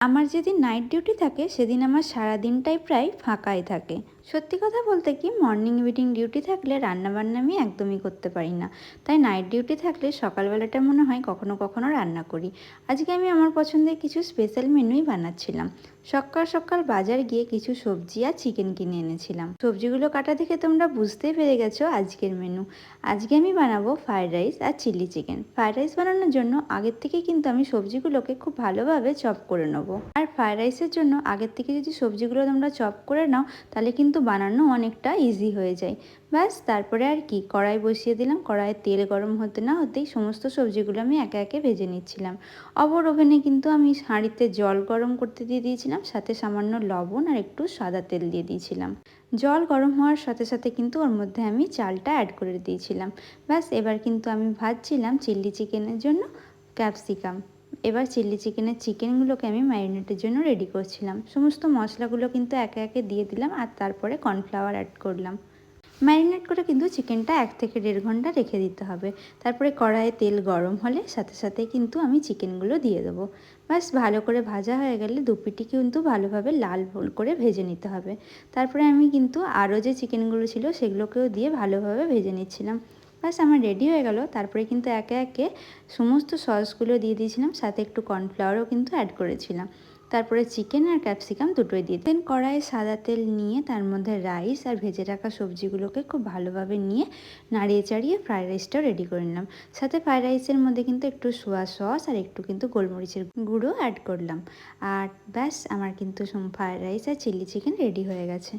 আমার যেদিন night duty থাকে সেদিন আমার সারা দিনটাই প্রায় ফাঁকাই থাকে। সত্যি কথা বলতে কি, মর্নিং ইভিনিং ডিউটি থাকলে রান্নাবান্না আমি একদমই করতে পারি না। তাই নাইট ডিউটি থাকলে সকালবেলাটা মনে হয় কখনো কখনো রান্না করি। আজকে আমি আমার পছন্দের কিছু স্পেশাল মেনুই বানাচ্ছিলাম। সকাল সকাল বাজার গিয়ে কিছু সবজি আর চিকেন কিনে এনেছিলাম। সবজিগুলো কাটা দেখে তোমরা বুঝতেই পেরে গেছো আজকের মেনু। আজকে আমি বানাবো ফ্রাইড রাইস আর চিলি চিকেন। ফ্রাইড রাইস বানানোর জন্য আগের থেকে কিন্তু আমি সবজিগুলোকে খুব ভালোভাবে চপ করে নেবো। আর ফ্রাইড রাইসের জন্য আগের থেকে যদি সবজিগুলো তোমরা চপ করে নাও তাহলে কিন্তু বানানো অনেকটা ইজি হয়ে যায়। ব্যাস তারপরে আর কি, কড়াই বসিয়ে দিলাম। কড়াইয়ে তেল গরম হতে না হতেই সমস্ত সবজিগুলো আমি একে একে ভেজে নিচ্ছিলাম। অপর ওভেনে কিন্তু আমি হাঁড়িতে জল গরম করতে দিয়ে দিয়েছিলাম, সাথে সামান্য লবণ আর একটু সাদা তেল দিয়ে দিয়েছিলাম। জল গরম হওয়ার সাথে সাথে কিন্তু ওর মধ্যে আমি চালটা অ্যাড করে দিয়েছিলাম। ব্যাস এবার কিন্তু আমি ভাজছিলাম চিলি চিকেনের জন্য ক্যাপসিকাম। এবার চিলি চিকেনের চিকেনগুলোকে আমি ম্যারিনেটের জন্য রেডি করছিলাম। সমস্ত মশলাগুলো কিন্তু একে একে দিয়ে দিলাম আর তারপরে কর্নফ্লাওয়ার অ্যাড করলাম। ম্যারিনেট করে কিন্তু চিকেনটা 1 থেকে 1.5 ঘন্টা রেখে দিতে হবে। তারপরে কড়াইয়ে তেল গরম হলে সাথে সাথে কিন্তু আমি চিকেনগুলো দিয়ে দেবো। ব্যাস ভালো করে ভাজা হয়ে গেলে দুপিটি কিন্তু ভালোভাবে লাল করে ভেজে নিতে হবে। তারপরে আমি কিন্তু আরও যে চিকেনগুলো ছিল সেগুলোকেও দিয়ে ভালোভাবে ভেজে নিচ্ছিলাম। ব্যাস আমার রেডি হয়ে গেল। তারপরে কিন্তু একে একে সমস্ত সসগুলো দিয়ে দিয়েছিলাম, সাথে একটু কর্নফ্লাওয়ারও কিন্তু অ্যাড করেছিলাম। তারপরে চিকেন আর ক্যাপসিকাম দুটোই দিয়ে দেন। কড়াইয়ে সাদা তেল নিয়ে তার মধ্যে রাইস আর ভেজে রাখা সবজিগুলোকে খুব ভালোভাবে নিয়ে নাড়িয়ে চাড়িয়ে ফ্রাইড রাইসটাও রেডি করে নিলাম। সাথে ফ্রাইড রাইসের মধ্যে কিন্তু একটু সোয়া সস আর একটু কিন্তু গোলমরিচের গুঁড়ো অ্যাড করলাম। আর ব্যাস আমার কিন্তু ফ্রাইড রাইস আর চিলি চিকেন রেডি হয়ে গেছে।